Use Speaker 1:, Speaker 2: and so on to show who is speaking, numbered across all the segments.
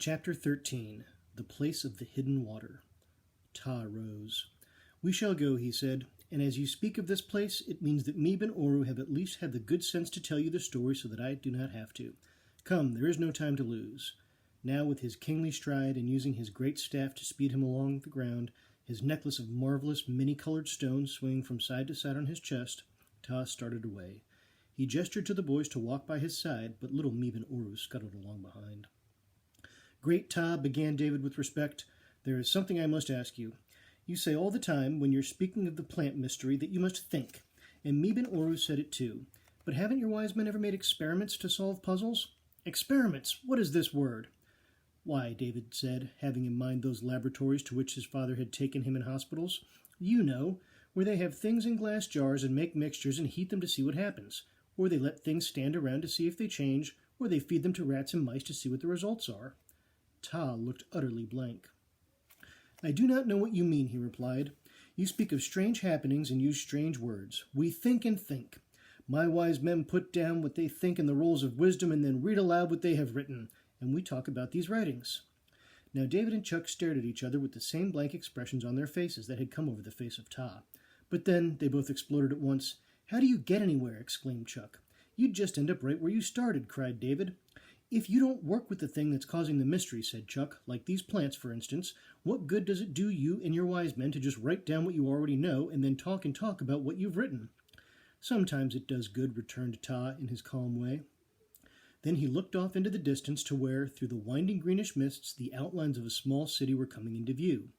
Speaker 1: Chapter 13. The Place of the Hidden Water. Ta rose. "We shall go," he said, "and as you speak of this place, it means that Meeb and Oru have at least had the good sense to tell you the story so that I do not have to. Come, there is no time to lose." Now, with his kingly stride and using his great staff to speed him along the ground, his necklace of marvelous many-colored stones swinging from side to side on his chest, Ta started away. He gestured to the boys to walk by his side, but little Meeb and Oru scuttled along behind. "Great Ta," began David with respect, "there is something I must ask you. You say all the time, when you're speaking of the plant mystery, that you must think, and Meeb and Oru said it too. But haven't your wise men ever made experiments to solve puzzles?" "Experiments! What is this word?" "Why," David said, having in mind those laboratories to which his father had taken him in hospitals, "you know, where they have things in glass jars and make mixtures and heat them to see what happens, or they let things stand around to see if they change, or they feed them to rats and mice to see what the results are." Ta looked utterly blank. "I do not know what you mean," he replied. "You speak of strange happenings and use strange words. We think and think. My wise men put down what they think in the rolls of wisdom and then read aloud what they have written, and we talk about these writings." Now David and Chuck stared at each other with the same blank expressions on their faces that had come over the face of Ta. But then they both exploded at once. "How do you get anywhere?" exclaimed Chuck. "You'd just end up right where you started," cried David. "If you don't work with the thing that's causing the mystery," said Chuck, "like these plants, for instance, what good does it do you and your wise men to just write down what you already know and then talk and talk about what you've written?" "Sometimes it does good," returned Ta in his calm way. Then he looked off into the distance to where, through the winding greenish mists, the outlines of a small city were coming into view.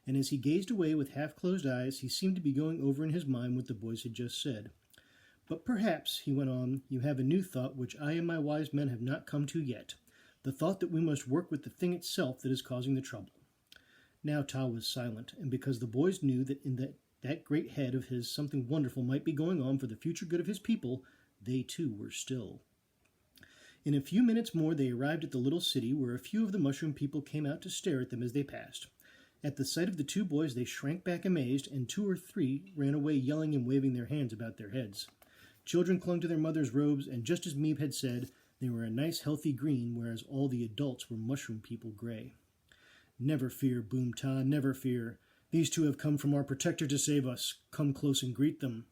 Speaker 1: And as he gazed away with half-closed eyes, he seemed to be going over in his mind what the boys had just said. "But perhaps," he went on, "you have a new thought which I and my wise men have not come to yet. The thought that we must work with the thing itself that is causing the trouble." Now Ta was silent, and because the boys knew that in that great head of his something wonderful might be going on for the future good of his people, they too were still. In a few minutes more they arrived at the little city, where a few of the mushroom people came out to stare at them as they passed. At the sight of the two boys they shrank back amazed, and 2 or 3 ran away yelling and waving their hands about their heads. Children clung to their mothers' robes, and just as Meeb had said, they were a nice healthy green, whereas all the adults were mushroom people gray. "Never fear," boomed Ta, "never fear. These 2 have come from our protector to save us. Come close and greet them."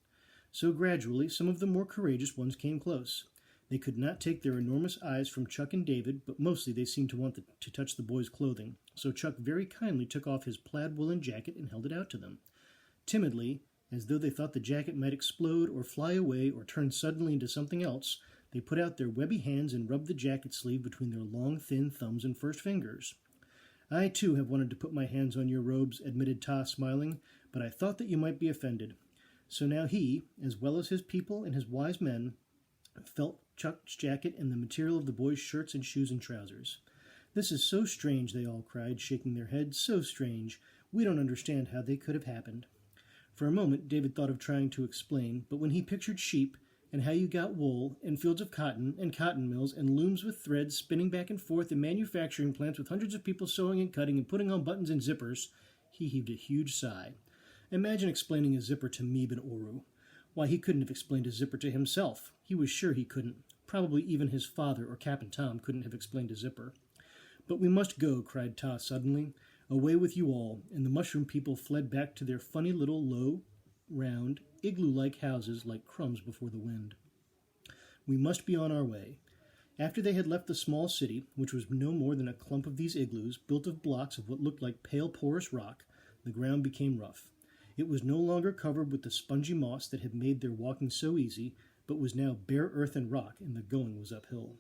Speaker 1: So gradually some of the more courageous ones came close. They could not take their enormous eyes from Chuck and David, but mostly they seemed to want to touch the boys' clothing, so Chuck very kindly took off his plaid woolen jacket and held it out to them. Timidly, as though they thought the jacket might explode or fly away or turn suddenly into something else, they put out their webby hands and rubbed the jacket sleeve between their long, thin thumbs and first fingers. "I, too, have wanted to put my hands on your robes," admitted Ta, smiling, "but I thought that you might be offended." So now he, as well as his people and his wise men, felt Chuck's jacket and the material of the boys' shirts and shoes and trousers. "This is so strange," they all cried, shaking their heads. "So strange. We don't understand how they could have happened." For a moment David thought of trying to explain, but when he pictured sheep, and how you got wool, and fields of cotton, and cotton mills, and looms with threads spinning back and forth, and manufacturing plants with hundreds of people sewing and cutting and putting on buttons and zippers, he heaved a huge sigh. Imagine explaining a zipper to Meeb and Oru. Why, he couldn't have explained a zipper to himself. He was sure he couldn't. Probably even his father or Captain Tom couldn't have explained a zipper. "But we must go," cried Ta suddenly. "Away with you all," and the mushroom people fled back to their funny little low, round, igloo-like houses like crumbs before the wind. "We must be on our way." After they had left the small city, which was no more than a clump of these igloos, built of blocks of what looked like pale porous rock, the ground became rough. It was no longer covered with the spongy moss that had made their walking so easy, but was now bare earth and rock, and the going was uphill.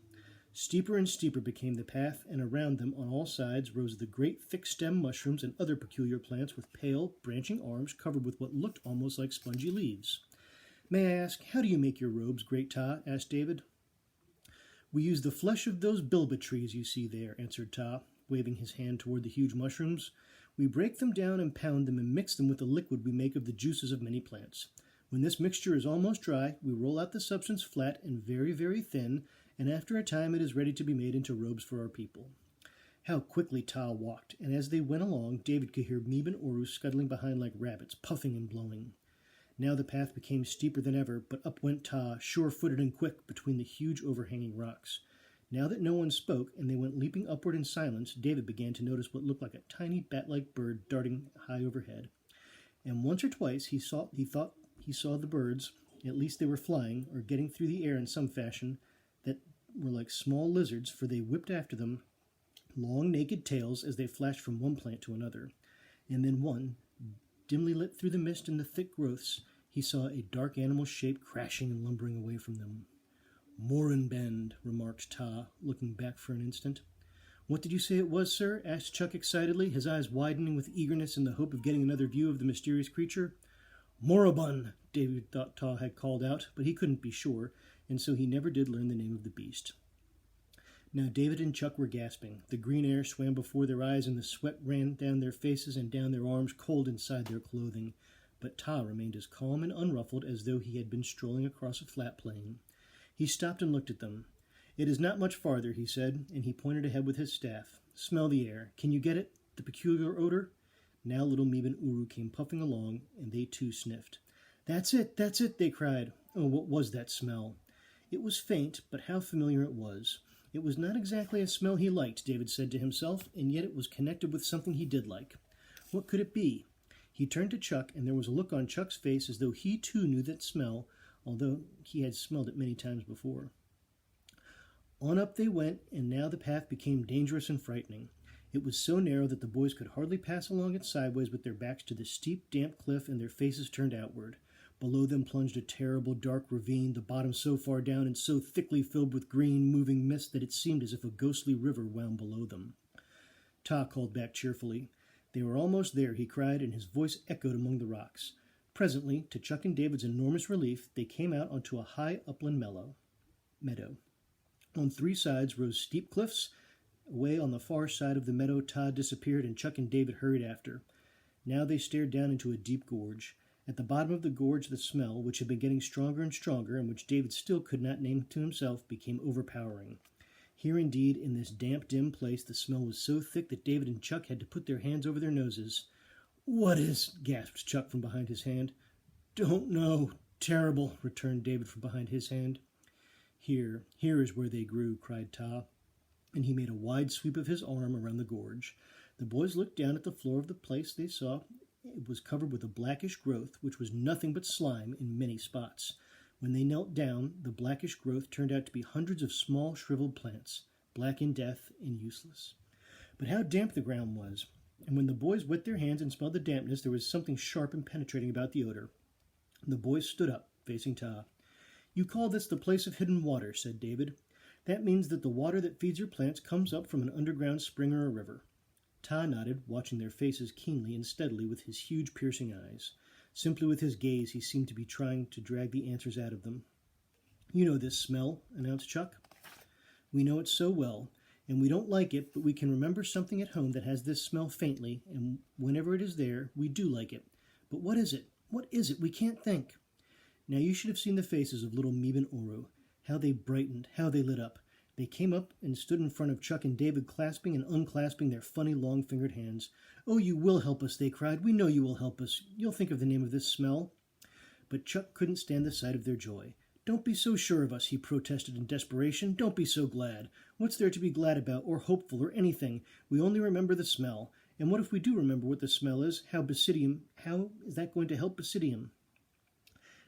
Speaker 1: Steeper and steeper became the path, and around them on all sides rose the great thick-stemmed mushrooms and other peculiar plants with pale, branching arms covered with what looked almost like spongy leaves. "May I ask, how do you make your robes, Great Ta?" asked David. "We use the flesh of those bilba trees you see there," answered Ta, waving his hand toward the huge mushrooms. "We break them down and pound them and mix them with the liquid we make of the juices of many plants. When this mixture is almost dry, we roll out the substance flat and very, very thin, and after a time it is ready to be made into robes for our people." How quickly Ta walked, and as they went along, David could hear Meeb and Oru scuttling behind like rabbits, puffing and blowing. Now the path became steeper than ever, but up went Ta, sure-footed and quick, between the huge overhanging rocks. Now that no one spoke, and they went leaping upward in silence, David began to notice what looked like a tiny bat-like bird darting high overhead. And once or twice he thought he saw the birds, at least they were flying, or getting through the air in some fashion, that were like small lizards, for they whipped after them long naked tails as they flashed from one plant to another. And then one, dimly lit through the mist and the thick growths, he saw a dark animal shape crashing and lumbering away from them. "Morin Bend," remarked Ta, looking back for an instant. "What did you say it was, sir?" asked Chuck excitedly, his eyes widening with eagerness in the hope of getting another view of the mysterious creature. "Moribun," David thought Ta had called out, but he couldn't be sure, and so he never did learn the name of the beast. Now David and Chuck were gasping. The green air swam before their eyes, and the sweat ran down their faces and down their arms, cold inside their clothing. But Ta remained as calm and unruffled as though he had been strolling across a flat plain. He stopped and looked at them. "It is not much farther," he said, and he pointed ahead with his staff. "Smell the air. Can you get it? The peculiar odor?" Now little Meeb and Uru came puffing along, and they too sniffed. That's it, they cried. Oh, what was that smell? It was faint, but how familiar it was. It was not exactly a smell he liked, David said to himself, and yet it was connected with something he did like. What could it be? He turned to Chuck, and there was a look on Chuck's face as though he too knew that smell, although he had smelled it many times before. On up they went, and now the path became dangerous and frightening. It was so narrow that the boys could hardly pass along it sideways with their backs to the steep, damp cliff and their faces turned outward. Below them plunged a terrible, dark ravine, the bottom so far down and so thickly filled with green, moving mist that it seemed as if a ghostly river wound below them. Ta called back cheerfully. They were almost there, he cried, and his voice echoed among the rocks. Presently, to Chuck and David's enormous relief, they came out onto a high upland meadow. On three sides rose steep cliffs. Away on the far side of the meadow, Ta disappeared, and Chuck and David hurried after. Now they stared down into a deep gorge. At the bottom of the gorge, the smell, which had been getting stronger and stronger, and which David still could not name to himself, became overpowering. Here indeed, in this damp, dim place, the smell was so thick that David and Chuck had to put their hands over their noses. "What is?" gasped Chuck from behind his hand. "Don't know. Terrible," returned David from behind his hand. Here is where they grew," cried Ta, and he made a wide sweep of his arm around the gorge. The boys looked down at the floor of the place. They saw it was covered with a blackish growth, which was nothing but slime in many spots. When they knelt down, the blackish growth turned out to be hundreds of small, shriveled plants, black in death and useless. But how damp the ground was! And when the boys wet their hands and smelled the dampness, there was something sharp and penetrating about the odor. The boys stood up, facing Ta. "You call this the place of hidden water," said David. "That means that the water that feeds your plants comes up from an underground spring or a river." Ta nodded, watching their faces keenly and steadily with his huge piercing eyes. Simply with his gaze he seemed to be trying to drag the answers out of them. "You know this smell," announced Chuck. "We know it so well, and we don't like it, but we can remember something at home that has this smell faintly, and whenever it is there, we do like it. But what is it? What is it? We can't think." Now you should have seen the faces of little Meeb and Uru. How they brightened, how they lit up. They came up and stood in front of Chuck and David, clasping and unclasping their funny long-fingered hands. "Oh, you will help us," they cried. "We know you will help us. You'll think of the name of this smell." But Chuck couldn't stand the sight of their joy. "Don't be so sure of us," he protested in desperation. "Don't be so glad. What's there to be glad about, or hopeful, or anything? We only remember the smell. And what if we do remember what the smell is? How is that going to help Basidium?"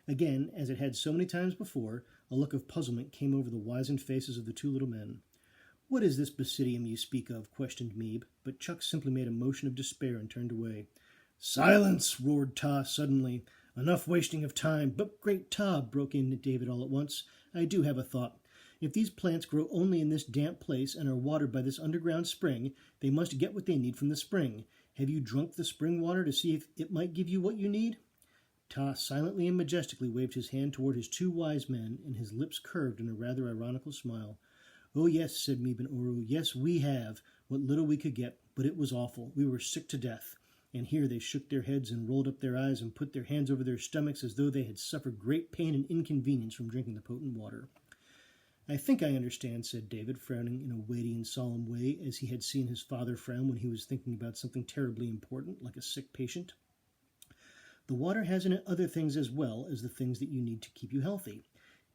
Speaker 1: Again, as it had so many times before, a look of puzzlement came over the wizened faces of the two little men. "What is this Basidium you speak of?" questioned Meeb, but Chuck simply made a motion of despair and turned away. "Silence!" roared Ta suddenly. "Enough wasting of time." "But great Ta," broke in David all at once, "I do have a thought. If these plants grow only in this damp place and are watered by this underground spring, they must get what they need from the spring. Have you drunk the spring water to see if it might give you what you need?" Ta silently and majestically waved his hand toward his two wise men, and his lips curved in a rather ironical smile. "Oh, yes," said Meeb and Uru. "Yes, we have, what little we could get, but it was awful. We were sick to death." And here they shook their heads and rolled up their eyes and put their hands over their stomachs as though they had suffered great pain and inconvenience from drinking the potent water. "I think I understand," said David, frowning in a weighty and solemn way, as he had seen his father frown when he was thinking about something terribly important, like a sick patient. "The water has in it other things as well as the things that you need to keep you healthy,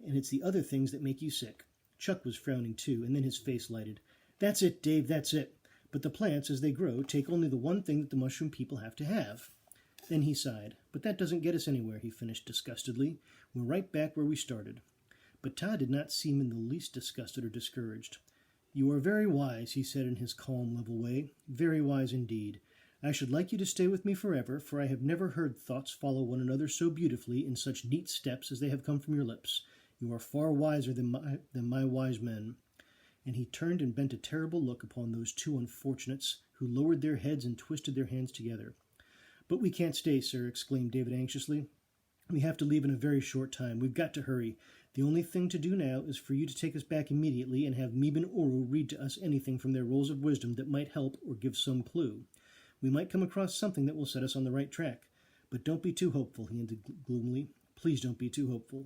Speaker 1: and it's the other things that make you sick. Chuck was frowning too, and then his face lighted. That's it, Dave, that's it. But the plants, as they grow, take only the one thing that the mushroom people have to have. Then he sighed. But that doesn't get us anywhere, he finished disgustedly. We're right back where we started. But Todd did not seem in the least disgusted or discouraged. You are very wise, he said in his calm, level way. Very wise indeed. I should like you to stay with me forever, for I have never heard thoughts follow one another so beautifully in such neat steps as they have come from your lips. You are far wiser than my wise men. And he turned and bent a terrible look upon those two unfortunates, who lowered their heads and twisted their hands together. But we can't stay, sir, exclaimed David anxiously. We have to leave in a very short time. We've got to hurry. The only thing to do now is for you to take us back immediately and have Meeb and Oru read to us anything from their rolls of wisdom that might help or give some clue. We might come across something that will set us on the right track. But don't be too hopeful, he ended gloomily. Please don't be too hopeful.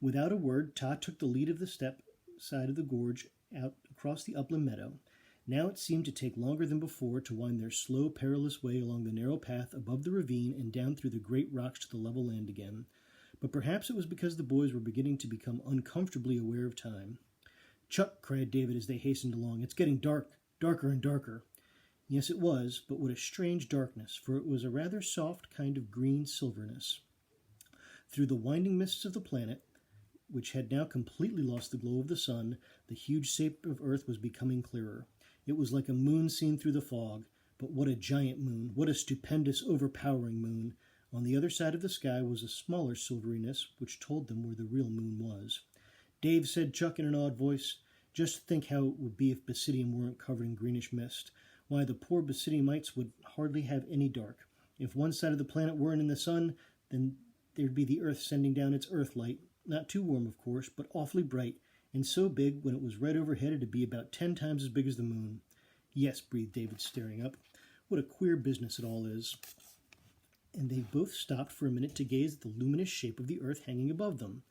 Speaker 1: Without a word, Ta took the lead of the step side of the gorge out across the upland meadow. Now it seemed to take longer than before to wind their slow, perilous way along the narrow path above the ravine and down through the great rocks to the level land again. But perhaps it was because the boys were beginning to become uncomfortably aware of time. Chuck, cried David as they hastened along, it's getting darker and darker. Yes, it was, but what a strange darkness, for it was a rather soft kind of green silverness. Through the winding mists of the planet, which had now completely lost the glow of the sun, the huge shape of Earth was becoming clearer. It was like a moon seen through the fog, but what a giant moon, what a stupendous, overpowering moon. On the other side of the sky was a smaller silveriness, which told them where the real moon was. Dave, said Chuck in an awed voice, just think how it would be if Basidium weren't covered in greenish mist. Why, the poor Basidiumites would hardly have any dark. If one side of the planet weren't in the sun, then there'd be the Earth sending down its Earth light. Not too warm, of course, but awfully bright, and so big when it was right overhead it'd be about 10 times as big as the moon. Yes, breathed David, staring up. What a queer business it all is. And they both stopped for a minute to gaze at the luminous shape of the earth hanging above them.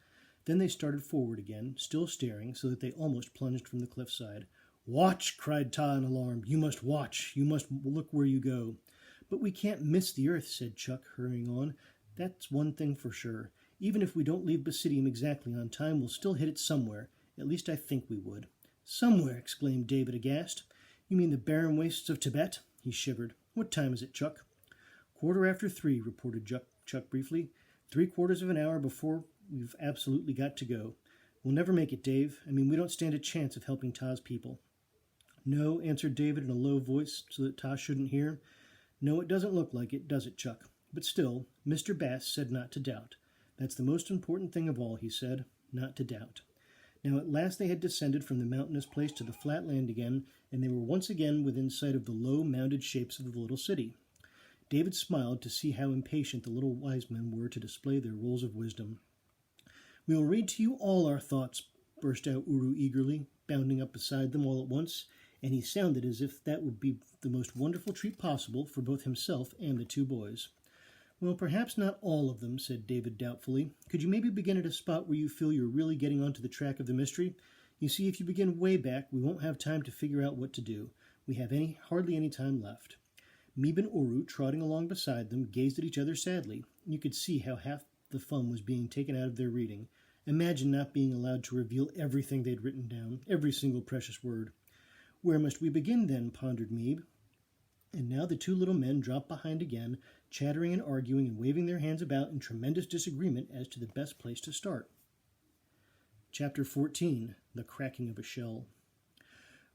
Speaker 1: Then they started forward again, still staring, so that they almost plunged from the cliffside. Watch, cried Ta in alarm. You must watch. You must look where you go. But we can't miss the earth, said Chuck, hurrying on. That's one thing for sure. Even if we don't leave Basidium exactly on time, we'll still hit it somewhere. At least I think we would. Somewhere, exclaimed David aghast. You mean the barren wastes of Tibet? He shivered. What time is it, Chuck? 3:15, reported Chuck briefly. 3/4 of an hour before we've absolutely got to go. We'll never make it, Dave. I mean, we don't stand a chance of helping Ta's people. No, answered David in a low voice so that Ta shouldn't hear. No, it doesn't look like it, does it, Chuck? But still, Mr. Bass said not to doubt. That's the most important thing of all, he said, not to doubt. Now at last they had descended from the mountainous place to the flat land again, and they were once again within sight of the low, mounded shapes of the little city. David smiled to see how impatient the little wise men were to display their rolls of wisdom. We will read to you all our thoughts, burst out Uru eagerly, bounding up beside them all at once, and he sounded as if that would be the most wonderful treat possible for both himself and the two boys. Well, perhaps not all of them, said David doubtfully. Could you maybe begin at a spot where you feel you're really getting onto the track of the mystery? You see, if you begin way back, we won't have time to figure out what to do. We have hardly any time left. Meeb and Oru, trotting along beside them, gazed at each other sadly. You could see how half the fun was being taken out of their reading. Imagine not being allowed to reveal everything they'd written down, every single precious word. Where must we begin, then? Pondered Meeb. And now the two little men dropped behind again, chattering and arguing and waving their hands about in tremendous disagreement as to the best place to start. Chapter 14. The Cracking of a Shell.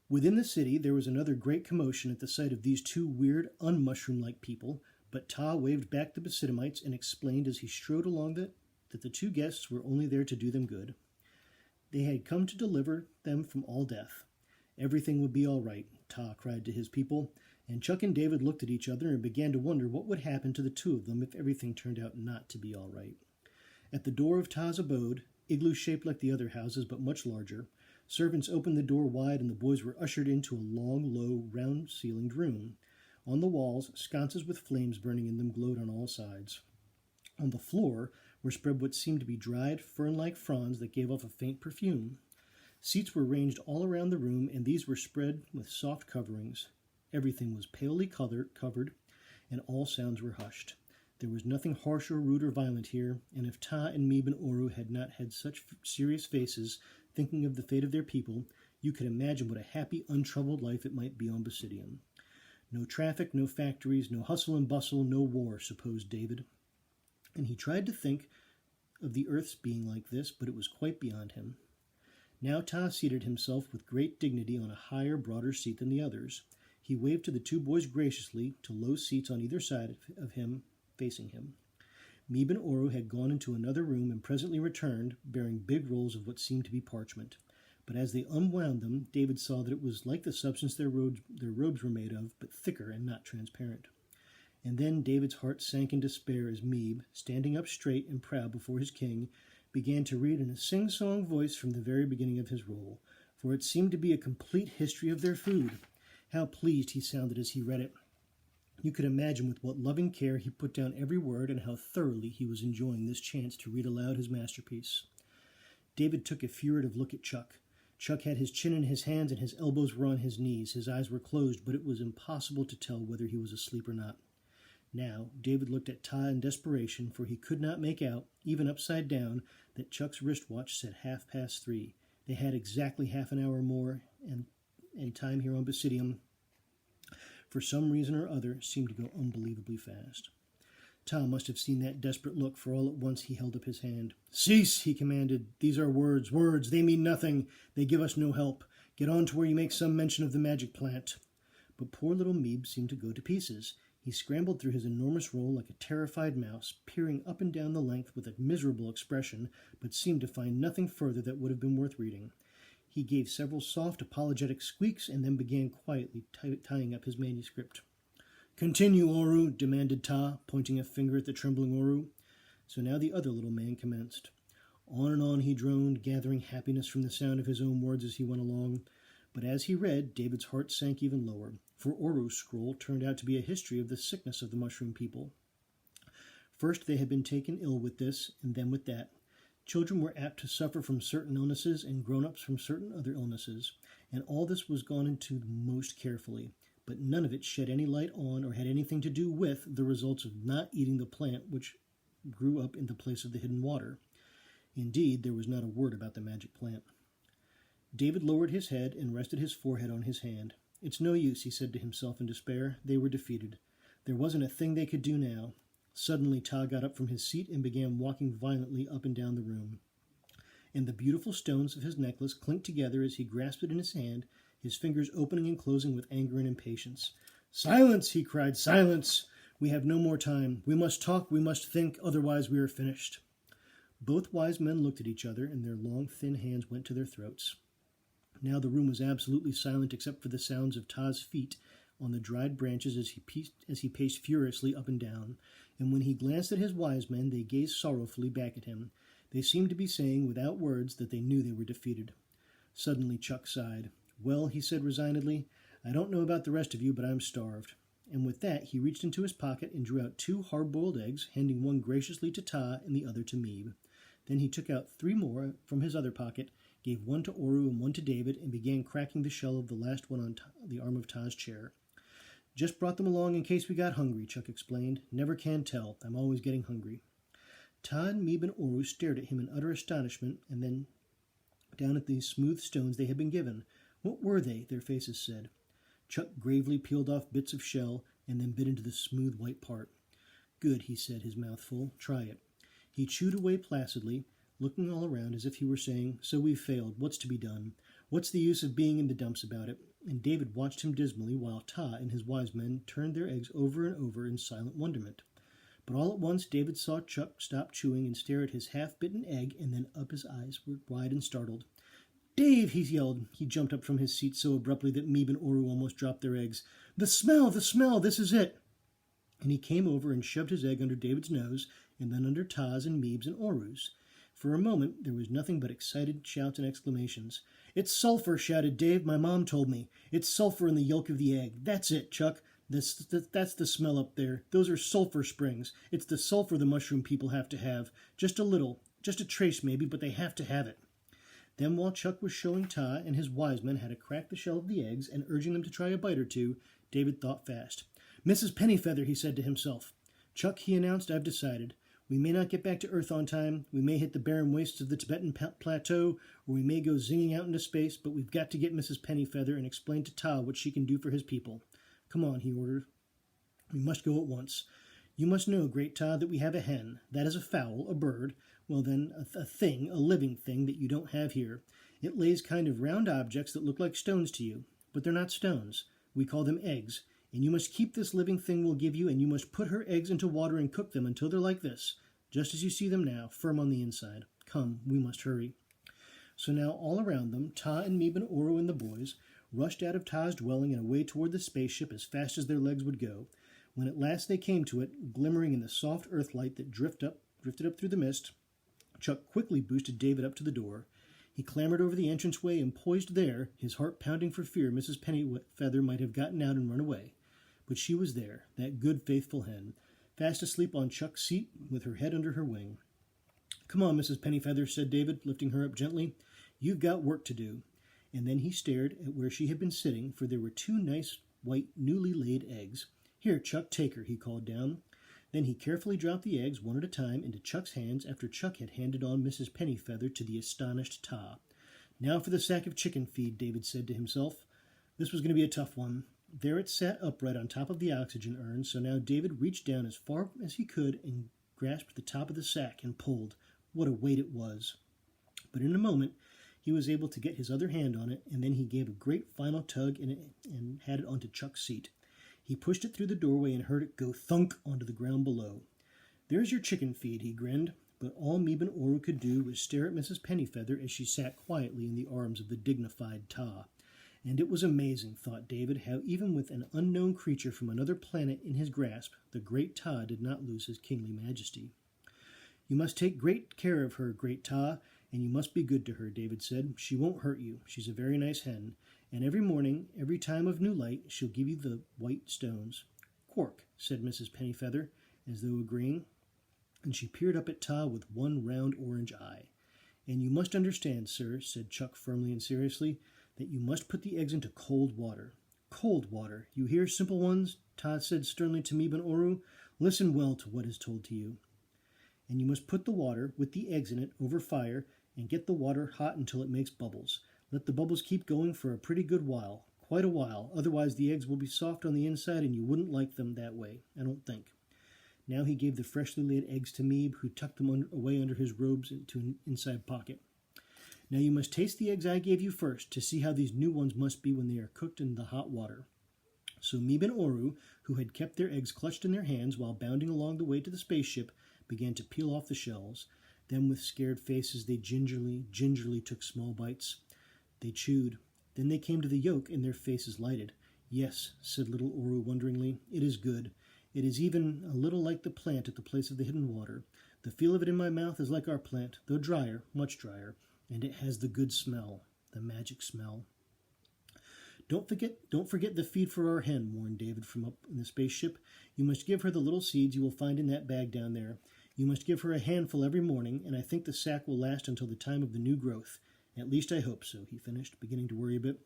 Speaker 1: Within the city there was another great commotion at the sight of these two weird, unmushroom-like people, but Ta waved back the Basidiumites and explained as he strode along that the two guests were only there to do them good. They had come to deliver them from all death. Everything would be all right, Ta cried to his people, and Chuck and David looked at each other and began to wonder what would happen to the two of them if everything turned out not to be all right. At the door of Ta's abode, igloo-shaped like the other houses but much larger, servants opened the door wide and the boys were ushered into a long, low, round-ceilinged room. On the walls, sconces with flames burning in them glowed on all sides. On the floor were spread what seemed to be dried, fern-like fronds that gave off a faint perfume. Seats were ranged all around the room, and these were spread with soft coverings. Everything was palely covered, and all sounds were hushed. There was nothing harsh or rude or violent here, and if Ta and Meeb and Oru had not had such serious faces, thinking of the fate of their people, you could imagine what a happy, untroubled life it might be on Basidium. No traffic, no factories, no hustle and bustle, no war, supposed David. And he tried to think of the earth's being like this, but it was quite beyond him. Now Ta seated himself with great dignity on a higher, broader seat than the others. He waved to the two boys graciously to low seats on either side of him, facing him. Meeb and Oru had gone into another room and presently returned, bearing big rolls of what seemed to be parchment. But as they unwound them, David saw that it was like the substance their robes were made of, but thicker and not transparent. And then David's heart sank in despair as Meeb, standing up straight and proud before his king, began to read in a sing-song voice from the very beginning of his roll, for it seemed to be a complete history of their food. How pleased he sounded as he read it. You could imagine with what loving care he put down every word and how thoroughly he was enjoying this chance to read aloud his masterpiece. David took a furtive look at Chuck. Chuck had his chin in his hands and his elbows were on his knees. His eyes were closed, but it was impossible to tell whether he was asleep or not. Now, David looked at Ta in desperation, for he could not make out, even upside down, that Chuck's wristwatch said 3:30. They had exactly half an hour more, and time here on Basidium, for some reason or other, seemed to go unbelievably fast. Ta must have seen that desperate look, for all at once he held up his hand. "Cease," he commanded. "These are words. They mean nothing. They give us no help. Get on to where you make some mention of the magic plant." But poor little Meeb seemed to go to pieces. He scrambled through his enormous roll like a terrified mouse, peering up and down the length with a miserable expression, but seemed to find nothing further that would have been worth reading. He gave several soft, apologetic squeaks and then began quietly tying up his manuscript. "Continue, Oru," demanded Ta, pointing a finger at the trembling Oru. So now the other little man commenced. On and on he droned, gathering happiness from the sound of his own words as he went along. But as he read, David's heart sank even lower, for Oru's scroll turned out to be a history of the sickness of the mushroom people. First they had been taken ill with this, and then with that. Children were apt to suffer from certain illnesses, and grown-ups from certain other illnesses, and all this was gone into most carefully, but none of it shed any light on or had anything to do with the results of not eating the plant which grew up in the place of the hidden water. Indeed, there was not a word about the magic plant. David lowered his head and rested his forehead on his hand. "It's no use," he said to himself in despair. They were defeated. There wasn't a thing they could do now. Suddenly Ta got up from his seat and began walking violently up and down the room. And the beautiful stones of his necklace clinked together as he grasped it in his hand, his fingers opening and closing with anger and impatience. "Silence!" he cried. "Silence! We have no more time. We must talk, we must think, otherwise we are finished." Both wise men looked at each other, and their long, thin hands went to their throats. Now the room was absolutely silent except for the sounds of Ta's feet on the dried branches as he paced furiously up and down, and when he glanced at his wise men, they gazed sorrowfully back at him. They seemed to be saying, without words, that they knew they were defeated. Suddenly Chuck sighed. "Well," he said resignedly, "I don't know about the rest of you, but I'm starved." And with that, he reached into his pocket and drew out 2 hard-boiled eggs, handing one graciously to Ta and the other to Meeb. Then he took out 3 more from his other pocket, gave one to Oru and one to David, and began cracking the shell of the last one on the arm of Ta's chair. "Just brought them along in case we got hungry," Chuck explained. "Never can tell. I'm always getting hungry." Ta and Meeb and Oru stared at him in utter astonishment, and then down at the smooth stones they had been given. What were they? Their faces said. Chuck gravely peeled off bits of shell and then bit into the smooth white part. "Good," he said, his mouth full. "Try it." He chewed away placidly, looking all around as if he were saying, "So we've failed. What's to be done? What's the use of being in the dumps about it?" And David watched him dismally while Ta and his wise men turned their eggs over and over in silent wonderment. But all at once David saw Chuck stop chewing and stare at his half-bitten egg, and then up his eyes were wide and startled. "Dave!" he yelled. He jumped up from his seat so abruptly that Meeb and Oru almost dropped their eggs. The smell! This is it!" And he came over and shoved his egg under David's nose, and then under Ta's and Meeb's and Oru's. For a moment there was nothing but excited shouts and exclamations. "It's sulfur!" shouted Dave. "My mom told me. It's sulfur in the yolk of the egg. That's it, Chuck. That's the smell up there. Those are sulfur springs. It's the sulfur the mushroom people have to have. Just a little. Just a trace, maybe, but they have to have it." Then while Chuck was showing Ta and his wise men how to crack the shell of the eggs and urging them to try a bite or two, David thought fast. "Mrs. Pennyfeather," he said to himself. "Chuck," he announced, "I've decided. We may not get back to Earth on time, we may hit the barren wastes of the Tibetan Plateau, or we may go zinging out into space, but we've got to get Mrs. Pennyfeather and explain to Ta what she can do for his people. Come on, he ordered. We must go at once. You must know, great Ta, that we have a hen. That is a fowl, a bird. Well then, a thing, a living thing that you don't have here. It lays kind of round objects that look like stones to you, but they're not stones. We call them eggs, and you must keep this living thing we'll give you, and you must put her eggs into water and cook them until they're like this, just as you see them now, firm on the inside. Come, we must hurry. So now all around them, Ta and Meeb and Oru and the boys rushed out of Ta's dwelling and away toward the spaceship as fast as their legs would go. When at last they came to it, glimmering in the soft earthlight that drifted up through the mist, Chuck quickly boosted David up to the door. He clambered over the entranceway and poised there, his heart pounding for fear Mrs. Pennyfeather might have gotten out and run away. But she was there, that good, faithful hen, fast asleep on Chuck's seat with her head under her wing. Come on, Mrs. Pennyfeather, said David, lifting her up gently. You've got work to do. And then he stared at where she had been sitting, for there were two nice, white, newly laid eggs. Here, Chuck, take her, he called down. Then he carefully dropped the eggs one at a time into Chuck's hands after Chuck had handed on Mrs. Pennyfeather to the astonished Ta. Now for the sack of chicken feed, David said to himself. This was going to be a tough one. There it sat upright on top of the oxygen urn, so now David reached down as far as he could and grasped the top of the sack and pulled. What a weight it was. But in a moment, he was able to get his other hand on it, and then he gave a great final tug and had it onto Chuck's seat. He pushed it through the doorway and heard it go thunk onto the ground below. There's your chicken feed, he grinned, but all Meeb and Oru could do was stare at Mrs. Pennyfeather as she sat quietly in the arms of the dignified Ta. And it was amazing, thought David, how even with an unknown creature from another planet in his grasp, the great Ta did not lose his kingly majesty. You must take great care of her, great Ta, and you must be good to her, David said. She won't hurt you. She's a very nice hen. And every morning, every time of new light, she'll give you the white stones. Quark, said Mrs. Pennyfeather, as though agreeing, and she peered up at Ta with one round orange eye. And you must understand, sir, said Chuck firmly and seriously, that you must put the eggs into cold water. Cold water, you hear, simple ones? Ta said sternly to Meeb and Oru. Listen well to what is told to you. And you must put the water, with the eggs in it, over fire, and get the water hot until it makes bubbles. Let the bubbles keep going for a pretty good while, quite a while, otherwise the eggs will be soft on the inside and you wouldn't like them that way, I don't think. Now he gave the freshly laid eggs to Meeb, who tucked them away under his robes into an inside pocket. Now you must taste the eggs I gave you first, to see how these new ones must be when they are cooked in the hot water. So Meeb and Oru, who had kept their eggs clutched in their hands while bounding along the way to the spaceship, began to peel off the shells. Then with scared faces they gingerly took small bites. They chewed. Then they came to the yolk, and their faces lighted. Yes, said little Oru wonderingly, it is good. It is even a little like the plant at the place of the hidden water. The feel of it in my mouth is like our plant, though drier, much drier, and it has the good smell, the magic smell. Don't forget the feed for our hen, warned David from up in the spaceship. You must give her the little seeds you will find in that bag down there. You must give her a handful every morning, and I think the sack will last until the time of the new growth. At least I hope so, he finished, beginning to worry a bit.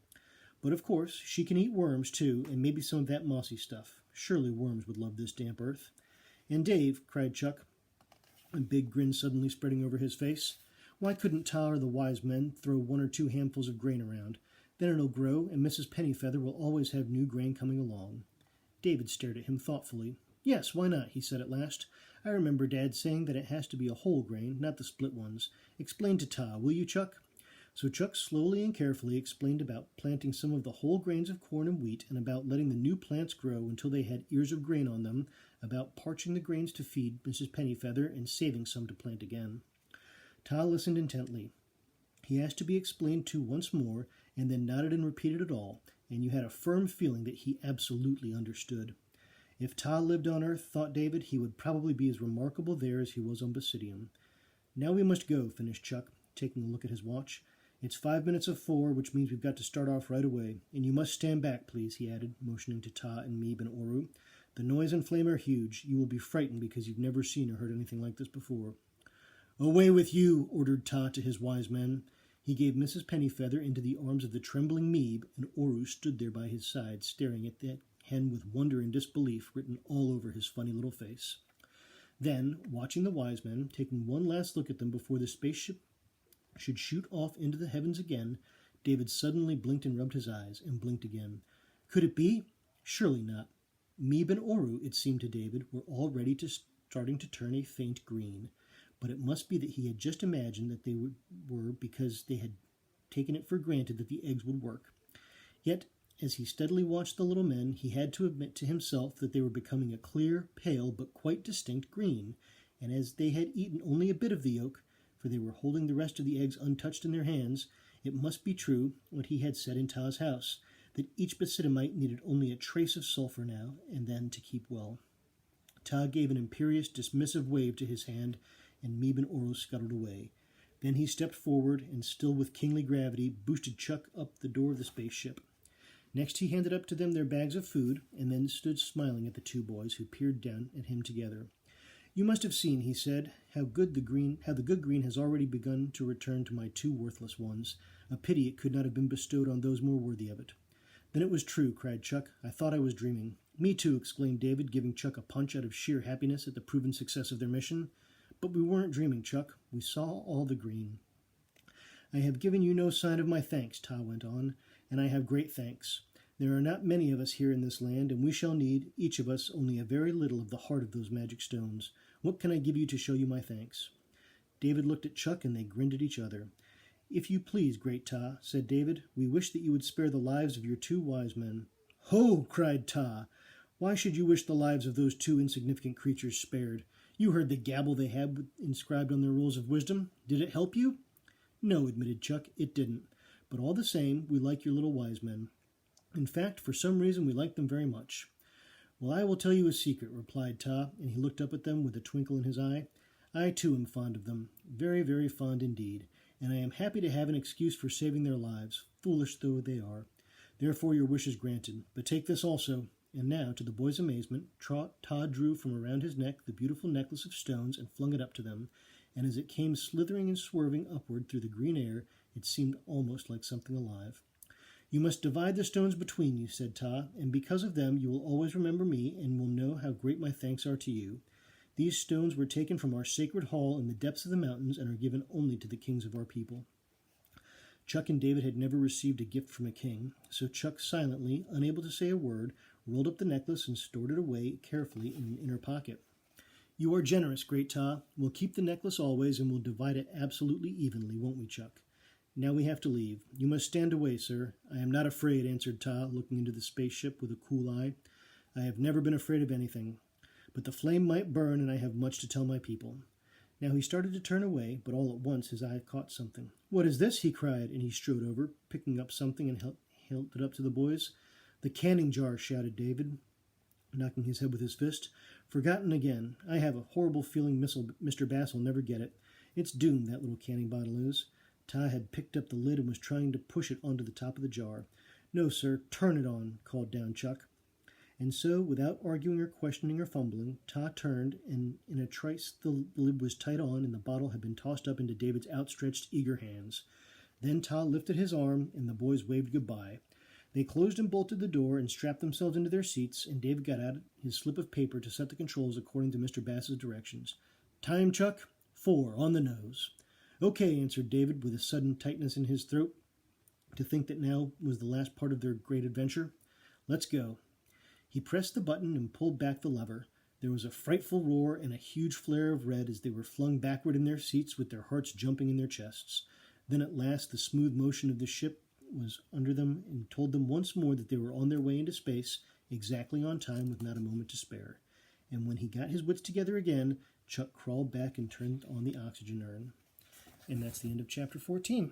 Speaker 1: But of course, she can eat worms, too, and maybe some of that mossy stuff. Surely worms would love this damp earth. And Dave, cried Chuck, a big grin suddenly spreading over his face, why couldn't Ta or the wise men throw 1 or 2 handfuls of grain around? Then it'll grow, and Mrs. Pennyfeather will always have new grain coming along. David stared at him thoughtfully. Yes, why not, he said at last. I remember Dad saying that it has to be a whole grain, not the split ones. Explain to Ta, will you, Chuck? So Chuck slowly and carefully explained about planting some of the whole grains of corn and wheat, and about letting the new plants grow until they had ears of grain on them, about parching the grains to feed Mrs. Pennyfeather, and saving some to plant again. Ta listened intently. He asked to be explained to once more, and then nodded and repeated it all, and you had a firm feeling that he absolutely understood. If Ta lived on Earth, thought David, he would probably be as remarkable there as he was on Basidium. Now we must go, finished Chuck, taking a look at his watch. It's 5 minutes of 4, which means we've got to start off right away. And you must stand back, please, he added, motioning to Ta and Meeb and Oru. The noise and flame are huge. You will be frightened because you've never seen or heard anything like this before. Away with you, ordered Ta to his wise men. He gave Mrs. Pennyfeather into the arms of the trembling Meeb, and Oru stood there by his side, staring at that hen with wonder and disbelief written all over his funny little face. Then, watching the wise men, taking one last look at them before the spaceship should shoot off into the heavens again, David suddenly blinked and rubbed his eyes, and blinked again. Could it be? Surely not. Meeb and Oru, it seemed to David, were already starting to turn a faint green, but it must be that he had just imagined that they were because they had taken it for granted that the eggs would work. Yet, as he steadily watched the little men, he had to admit to himself that they were becoming a clear, pale, but quite distinct green, and as they had eaten only a bit of the yolk, for they were holding the rest of the eggs untouched in their hands, it must be true what he had said in Ta's house, that each Basidiomite needed only a trace of sulfur now and then to keep well. Ta gave an imperious, dismissive wave to his hand, and Meeb and Oru scuttled away. Then he stepped forward, and still with kingly gravity, boosted Chuck up the door of the spaceship. Next he handed up to them their bags of food, and then stood smiling at the two boys, who peered down at him together. You must have seen, he said, how the good green has already begun to return to my two worthless ones. A pity it could not have been bestowed on those more worthy of it. Then it was true, cried Chuck. I thought I was dreaming. Me too, exclaimed David, giving Chuck a punch out of sheer happiness at the proven success of their mission. But we weren't dreaming, Chuck. We saw all the green. I have given you no sign of my thanks, Ta went on, and I have great thanks. There are not many of us here in this land, and we shall need, each of us, only a very little of the heart of those magic stones. What can I give you to show you my thanks? David looked at Chuck, and they grinned at each other. If you please, great Ta, said David, we wish that you would spare the lives of your two wise men. Ho! Cried Ta. Why should you wish the lives of those two insignificant creatures spared? You heard the gabble they had inscribed on their rules of wisdom. Did it help you? No, admitted Chuck, it didn't. But all the same, we like your little wise men. In fact, for some reason, we like them very much. Well, I will tell you a secret, replied Ta, and he looked up at them with a twinkle in his eye. I, too, am fond of them. Very, very fond indeed. And I am happy to have an excuse for saving their lives, foolish though they are. Therefore your wish is granted. But take this also. And now, to the boys' amazement, Ta drew from around his neck the beautiful necklace of stones and flung it up to them, and as it came slithering and swerving upward through the green air, it seemed almost like something alive. You must divide the stones between you, said Ta, and because of them you will always remember me and will know how great my thanks are to you. These stones were taken from our sacred hall in the depths of the mountains and are given only to the kings of our people. Chuck and David had never received a gift from a king, so Chuck silently, unable to say a word, rolled up the necklace and stored it away carefully in an inner pocket. You are generous, great Ta. We'll keep the necklace always, and we'll divide it absolutely evenly, won't we, Chuck? Now we have to leave. You must stand away, sir. I am not afraid, answered Ta, looking into the spaceship with a cool eye. I have never been afraid of anything. But the flame might burn, and I have much to tell my people. Now he started to turn away, but all at once his eye caught something. What is this? He cried, and he strode over, picking up something and held it up to the boys. The canning jar, shouted David, knocking his head with his fist. Forgotten again. I have a horrible feeling Mr. Bass will never get it. It's doomed, that little canning bottle is. Ta had picked up the lid and was trying to push it onto the top of the jar. No, sir, turn it on, called down Chuck. And so, without arguing or questioning or fumbling, Ta turned, and in a trice the lid was tight on, and the bottle had been tossed up into David's outstretched, eager hands. Then Ta lifted his arm, and the boys waved goodbye. They closed and bolted the door and strapped themselves into their seats, and David got out his slip of paper to set the controls according to Mr. Bass's directions. Time, Chuck? 4, on the nose. Okay, answered David, with a sudden tightness in his throat, to think that now was the last part of their great adventure. Let's go. He pressed the button and pulled back the lever. There was a frightful roar and a huge flare of red as they were flung backward in their seats with their hearts jumping in their chests. Then at last the smooth motion of the ship was under them and told them once more that they were on their way into space, exactly on time with not a moment to spare. And when he got his wits together again, Chuck crawled back and turned on the oxygen urn. And that's the end of chapter 14.